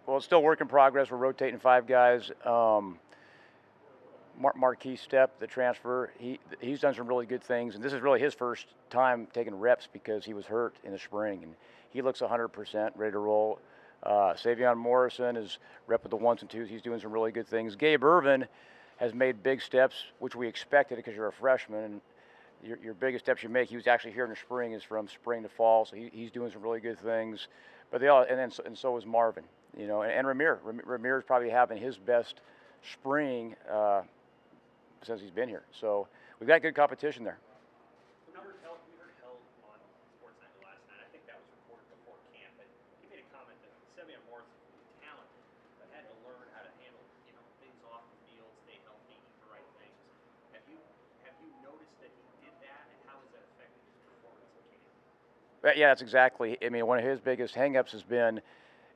Well, it's still work in progress. We're rotating 5 guys. Marquis Step, the transfer, he's done some really good things, and this is really his first time taking reps because he was hurt in the spring, and he looks 100% ready to roll. Savion Morrison is rep with the 1s and 2s. He's doing some really good things. Gabe Irvin has made big steps, which we expected because you're a freshman, and your biggest steps you make. He was actually here in the spring, is from spring to fall, so he's doing some really good things. But they all, and so is Marvin, and Ramir. Ramir's probably having his best spring since he's been here. So we've got good competition there. We heard Held on Sportsnet last night. I think that was reported before camp, and he made a comment that Savion Morrison is talented, but had to learn how to handle things off the field, stay healthy, eat the right things. Have you noticed that he did that, and how has that affected his performance in camp? Yeah, that's exactly. I mean, one of his biggest hangups has been,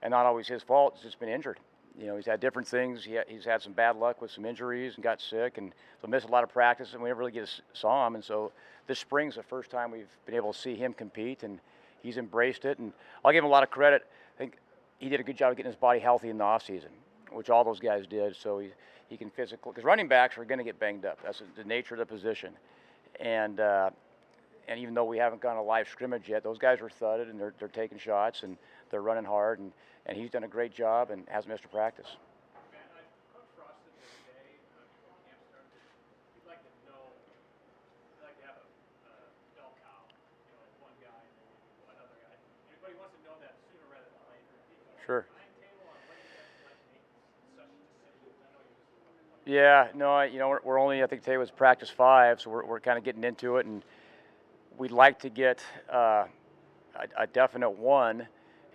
and not always his fault, it's just been injured. He's had different things. He's had some bad luck with some injuries and got sick, and so missed a lot of practice, and we never really saw him. And so this spring's the first time we've been able to see him compete, and he's embraced it. And I'll give him a lot of credit. I think he did a good job of getting his body healthy in the offseason, which all those guys did. So he can physically, because running backs are going to get banged up. That's the nature of the position. And even though we haven't gone a live scrimmage yet, those guys are thudded, and they're taking shots, and they're running hard, and he's done a great job and hasn't missed a practice. Matt, Coach Frost said the other day before camp started, he'd like to know, he'd like to have a bell cow, one guy and then one other guy. But he wants to know that sooner rather than later. Sure. Timetable on when you guys would like to make such decisions. I know you're just Yeah, no, we're only, I think today was practice 5, so we're kind of getting into it, and we'd like to get a definite 1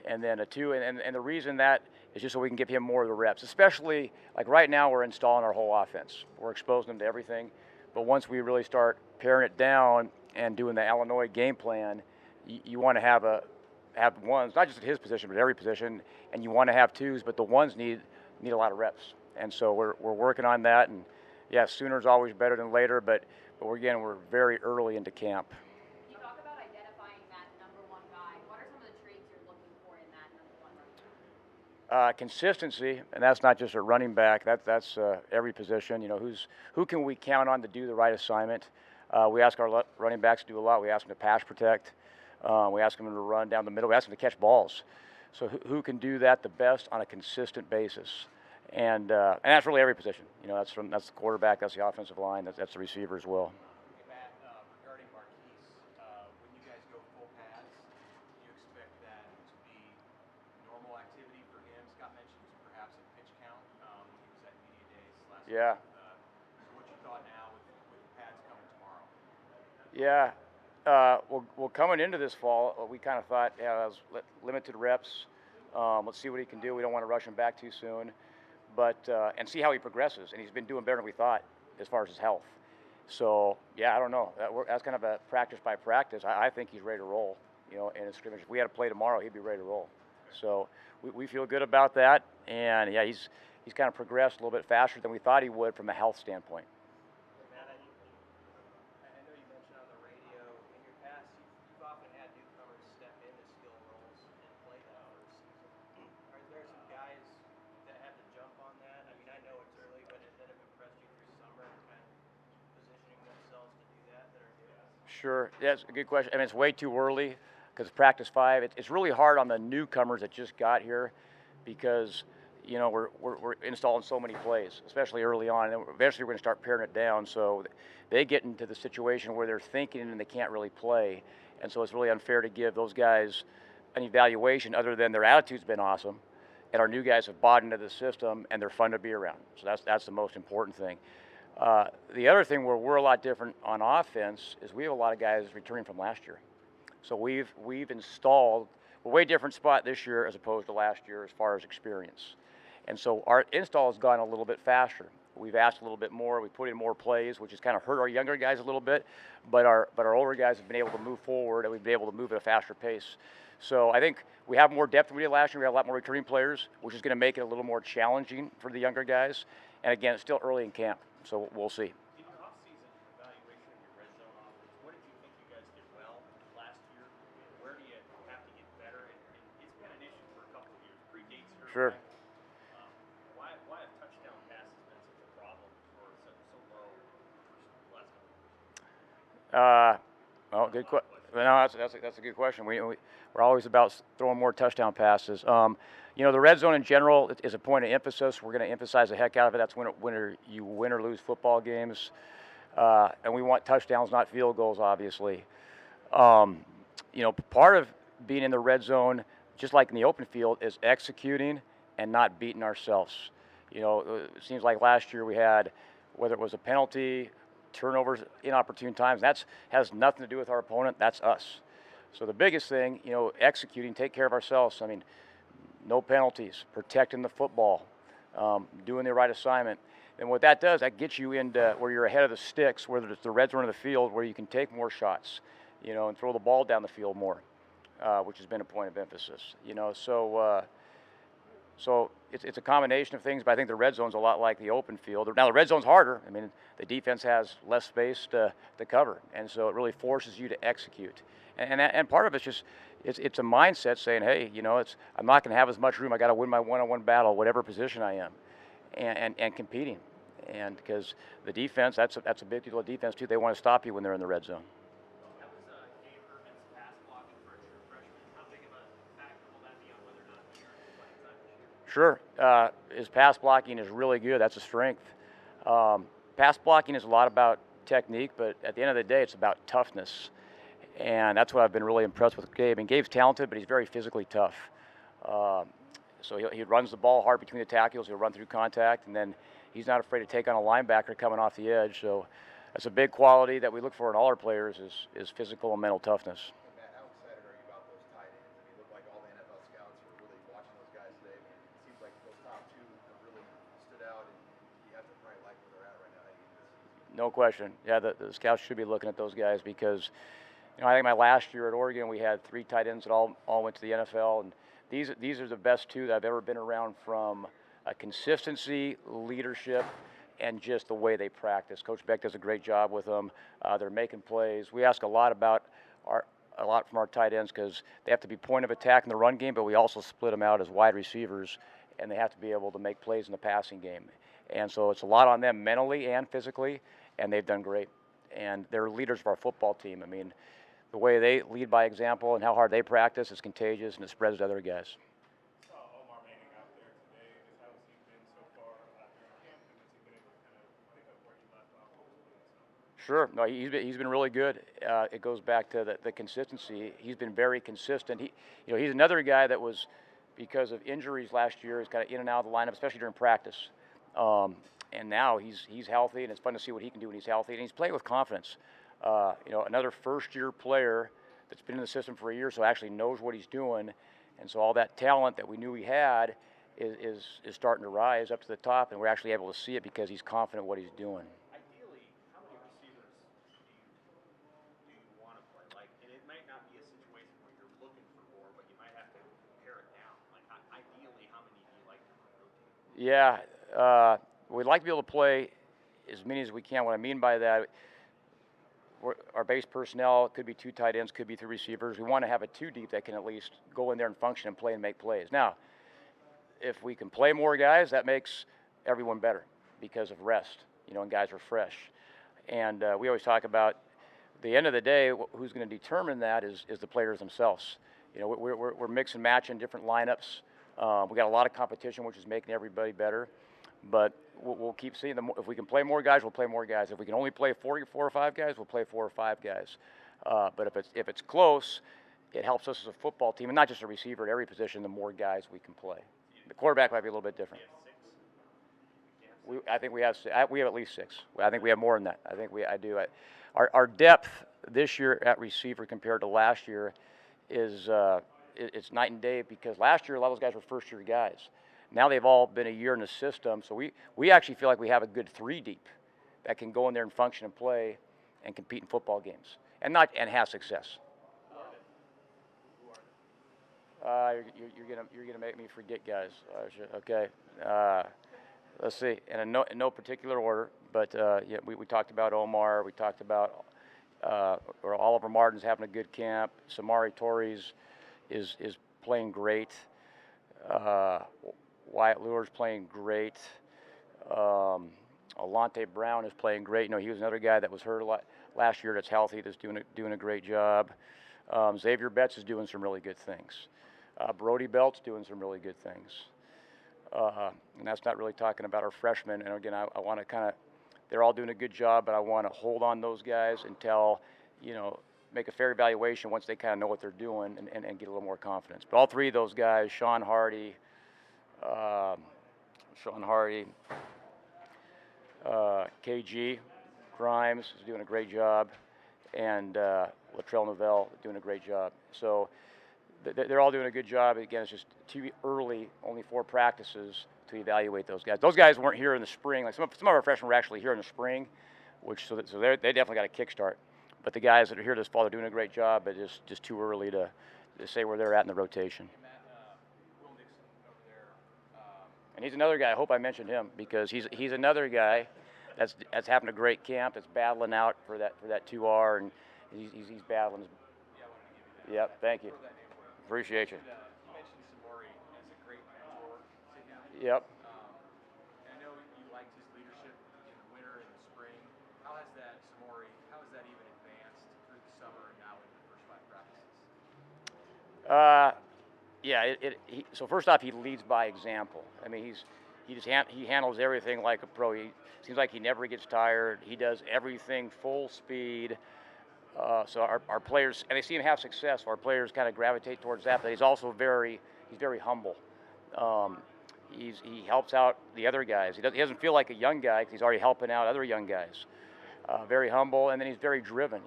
and then a 2, and the reason that is just so we can give him more of the reps, especially like right now we're installing our whole offense. We're exposing him to everything, but once we really start paring it down and doing the Illinois game plan, you want to have 1s, not just at his position, but every position, and you want to have 2s, but the 1s need a lot of reps, and so we're working on that, and yeah, sooner is always better than later, but we're very early into camp. Consistency, and that's not just a running back. That's every position. Who can we count on to do the right assignment? We ask our running backs to do a lot. We ask them to pass protect. We ask them to run down the middle. We ask them to catch balls. So who can do that the best on a consistent basis? And that's really every position. That's the quarterback. That's the offensive line. That's the receiver as well. Yeah. What you thought now with pads coming tomorrow? Yeah. Well, coming into this fall, we kind of thought, limited reps. Let's see what he can do. We don't want to rush him back too soon, but and see how he progresses. And he's been doing better than we thought as far as his health. So yeah, I don't know. That's kind of a practice by practice. I think he's ready to roll. In a scrimmage. If we had to play tomorrow, he'd be ready to roll. So we feel good about that. And yeah, he's kind of progressed a little bit faster than we thought he would from a health standpoint. Matt, I know you mentioned on the radio, in your past, you've often had newcomers step into skill roles and play that first season. Are there some guys that had to jump on that? I mean, I know it's early, but that have impressed you through summer, kind of positioning themselves to do that are new? Sure. Yeah, it's a good question. I mean, it's way too early because practice 5. It's really hard on the newcomers that just got here because we're installing so many plays, especially early on, and eventually we're going to start paring it down. So they get into the situation where they're thinking and they can't really play, and so it's really unfair to give those guys an evaluation other than their attitude's been awesome, and our new guys have bought into the system and they're fun to be around. So that's the most important thing. The other thing where we're a lot different on offense is we have a lot of guys returning from last year. So we've installed a way different spot this year as opposed to last year as far as experience. And so our install has gone a little bit faster. We've asked a little bit more. We put in more plays, which has kind of hurt our younger guys a little bit, but our older guys have been able to move forward, and we've been able to move at a faster pace. So I think we have more depth than we did last year. We have a lot more returning players, which is going to make it a little more challenging for the younger guys. And again, it's still early in camp, so we'll see. In your off-season evaluation of your red zone offense, what did you think you guys did well last year? Where do you have to get better? And it's been an issue for a couple of years. Predates your Sure. No, good question. No, that's a good question. We're always about throwing more touchdown passes. The red zone in general is a point of emphasis. We're going to emphasize the heck out of it. That's when you win or lose football games, and we want touchdowns, not field goals, obviously. Part of being in the red zone, just like in the open field, is executing and not beating ourselves. It seems like last year we had, whether it was a penalty, turnovers, inopportune times, that has nothing to do with our opponent. That's us. So the biggest thing, executing, take care of ourselves. I mean, no penalties, protecting the football, doing the right assignment. And what that does, that gets you into where you're ahead of the sticks, whether it's the red zone of the field, where you can take more shots, and throw the ball down the field more, which has been a point of emphasis. So it's a combination of things, but I think the red zone's a lot like the open field. Now the red zone's harder. I mean, the defense has less space to cover, and so it really forces you to execute. And part of it's just it's a mindset saying, hey, I'm not going to have as much room. I got to win my one-on-one battle, whatever position I am, and competing. And because the defense, that's a big deal of defense too. They want to stop you when they're in the red zone. That was Dave Herman's pass blocking for a true freshman. How big of a factor will that be on whether or not he earns playing time this year? Sure. His pass blocking is really good. That's a strength. Pass blocking is a lot about technique, but at the end of the day, it's about toughness. And that's what I've been really impressed with Gabe. And Gabe's talented, but he's very physically tough. So he runs the ball hard between the tackles. He'll run through contact, and then he's not afraid to take on a linebacker coming off the edge. So that's a big quality that we look for in all our players is physical and mental toughness. Matt, how excited are you about those tight ends? I mean, it looked like all the NFL scouts were really watching those guys today. I mean, it seems like those top two have really stood out, and you have to probably like where they're at right now heading into this season. No question. Yeah, the scouts should be looking at those guys because, I think my last year at Oregon, we had 3 tight ends that all went to the NFL, and these are the best 2 that I've ever been around from a consistency, leadership, and just the way they practice. Coach Beck does a great job with them. They're making plays. We ask a lot from our tight ends because they have to be point of attack in the run game, but we also split them out as wide receivers, and they have to be able to make plays in the passing game. And so it's a lot on them mentally and physically, and they've done great. And they're leaders of our football team. I mean, the way they lead by example and how hard they practice is contagious, and it spreads to other guys. Omar Manning out there today. Just how has he been so far during camp, and has he been able to kind of pick up where he left off? Sure. No, he's been really good. It goes back to the consistency. He's been very consistent. He's another guy that was, because of injuries last year, is kind of in and out of the lineup, especially during practice. And now he's healthy, and it's fun to see what he can do when he's healthy, and he's playing with confidence. Another first-year player that's been in the system for a year, so actually knows what he's doing, and so all that talent that we knew he had is starting to rise up to the top, and we're actually able to see it because he's confident what he's doing. Ideally, how many receivers do you want to play? Like, and it might not be a situation where you're looking for more, but you might have to pare it down. Like, ideally, how many do you like to rotate? Yeah, we'd like to be able to play as many as we can. What I mean by that, our base personnel could be 2 tight ends, could be 3 receivers. We want to have a 2 deep that can at least go in there and function and play and make plays. Now, if we can play more guys, that makes everyone better because of rest, and guys are fresh. And we always talk about the end of the day, who's going to determine that is the players themselves. We're mix and matching different lineups. We got a lot of competition, which is making everybody better. But we'll keep seeing them. If we can play more guys, we'll play more guys. If we can only play 4 or 5 guys, we'll play 4 or 5 guys. But if it's close, it helps us as a football team, and not just a receiver at every position. The more guys we can play, the quarterback might be a little bit different. I think we have at least 6. I think we have more than that. I do. Our depth this year at receiver compared to last year is it's night and day because last year a lot of those guys were first-year guys. Now they've all been a year in the system, so we actually feel like we have a good 3 deep that can go in there and function and play and compete in football games and have success. You're gonna make me forget guys. Okay. Let's see. In no particular order, but we talked about Omar. We talked about Oliver Martin's having a good camp. Samari Torres is playing great. Wyatt Lure's playing great. Alante Brown is playing great. He was another guy that was hurt last year that's healthy, that's doing a great job. Xavier Betts is doing some really good things. Brody Belt's doing some really good things. And that's not really talking about our freshmen. And again, I want to kind of, they're all doing a good job, but I want to hold on those guys until, make a fair evaluation once they kind of know what they're doing and get a little more confidence. But all three of those guys, Sean Hardy, KG, Grimes is doing a great job, and Latrell Novell doing a great job. So they're all doing a good job. Again, it's just too early, only 4 practices to evaluate those guys. Those guys weren't here in the spring. Like some of our freshmen were actually here in the spring, so they definitely got a kickstart. But the guys that are here this fall are doing a great job, but it's just too early to say where they're at in the rotation. Will Nixon over there. And he's another guy. I hope I mentioned him because he's another guy that's having a great camp. That's battling out for that 2R, and he's battling. Yeah, I wanted to give you that. Yep, thank you. Throw that name for him. Appreciate you. You mentioned Samori as a great mentor to him. Yep. And I know you liked his leadership in the winter and the spring. How has that even advanced through the summer and now in the first 5 practices? Yeah. So first off, he leads by example. I mean, he handles everything like a pro. He seems like he never gets tired. He does everything full speed. So our players, and they see him have success. So our players kind of gravitate towards that. But he's also very humble. He helps out the other guys. He doesn't feel like a young guy because he's already helping out other young guys. Very humble, and then he's very driven.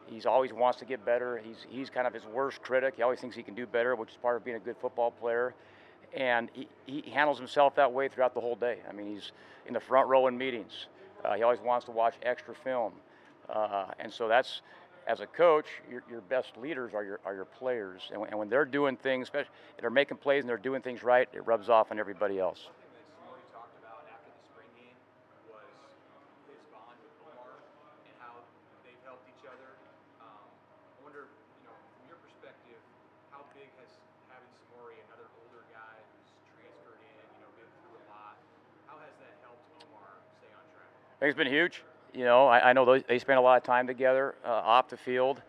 He's always wants to get better. He's kind of his worst critic. He always thinks he can do better, which is part of being a good football player. And he handles himself that way throughout the whole day. I mean, he's in the front row in meetings. He always wants to watch extra film. And so that's, as a coach, your best leaders are your players. And when they're doing things, especially they're making plays and they're doing things right, it rubs off on everybody else. Something that Samori talked about after the spring game was his bond with Omar and how they've helped each other. I wonder, from your perspective, how big has having Samori, another older guy who's transferred in, been through a lot, how has that helped Omar stay on track? I think it's been huge. I know they spend a lot of time together off the field,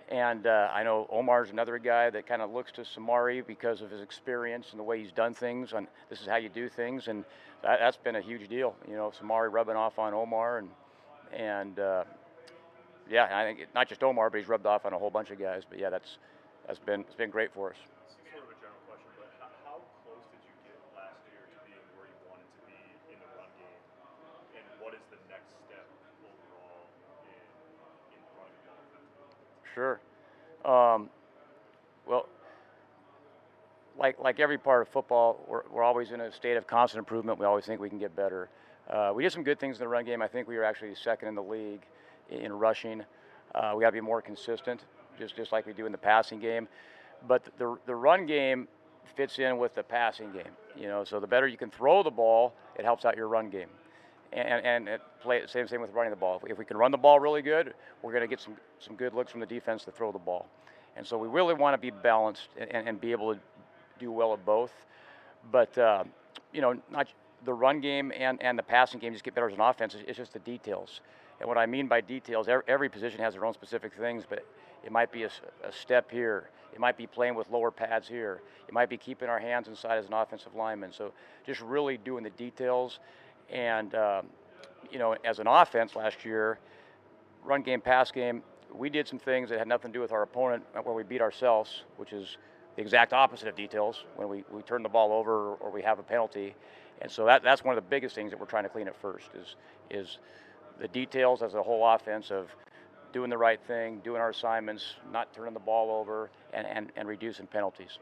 and I know Omar's another guy that kind of looks to Samari because of his experience and the way he's done things. And this is how you do things, and that's been a huge deal. Samari rubbing off on Omar, and yeah, I think not just Omar, but he's rubbed off on a whole bunch of guys. But yeah, it's been great for us. Sort of a general question, but how close did you get last year to being where you wanted to be in the run game? And what is the next step overall in running the offense? Sure. Well, like every part of football, we're always in a state of constant improvement. We always think we can get better. We did some good things in the run game. I think we were actually second in the league in rushing. We got to be more consistent, just like we do in the passing game. But the run game fits in with the passing game. So the better you can throw the ball, it helps out your run game. And same with running the ball. If we can run the ball really good, we're going to get some good looks from the defense to throw the ball. And so we really want to be balanced and be able to do well at both. But not the run game and the passing game just get better as an offense. It's just the details. And what I mean by details, every position has their own specific things, but it might be a step here. It might be playing with lower pads here. It might be keeping our hands inside as an offensive lineman. So just really doing the details. And, as an offense last year, run game, pass game, we did some things that had nothing to do with our opponent where we beat ourselves, which is the exact opposite of details when we turn the ball over or we have a penalty. And so that's one of the biggest things that we're trying to clean up first is the details as a whole offense of doing the right thing, doing our assignments, not turning the ball over, and reducing penalties.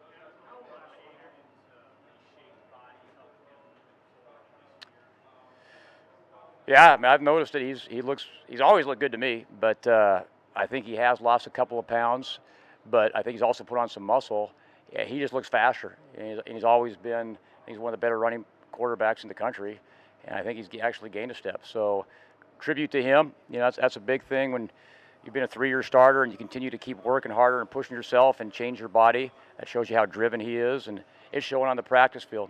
Yeah, I mean, I've noticed that he's always looked good to me, but I think he has lost a couple of pounds, but I think he's also put on some muscle. Yeah, he just looks faster, and he's always been. He's one of the better running quarterbacks in the country, and I think he's actually gained a step. So, tribute to him. That's a big thing when you've been a 3-year starter and you continue to keep working harder and pushing yourself and change your body. That shows you how driven he is, and it's showing on the practice field.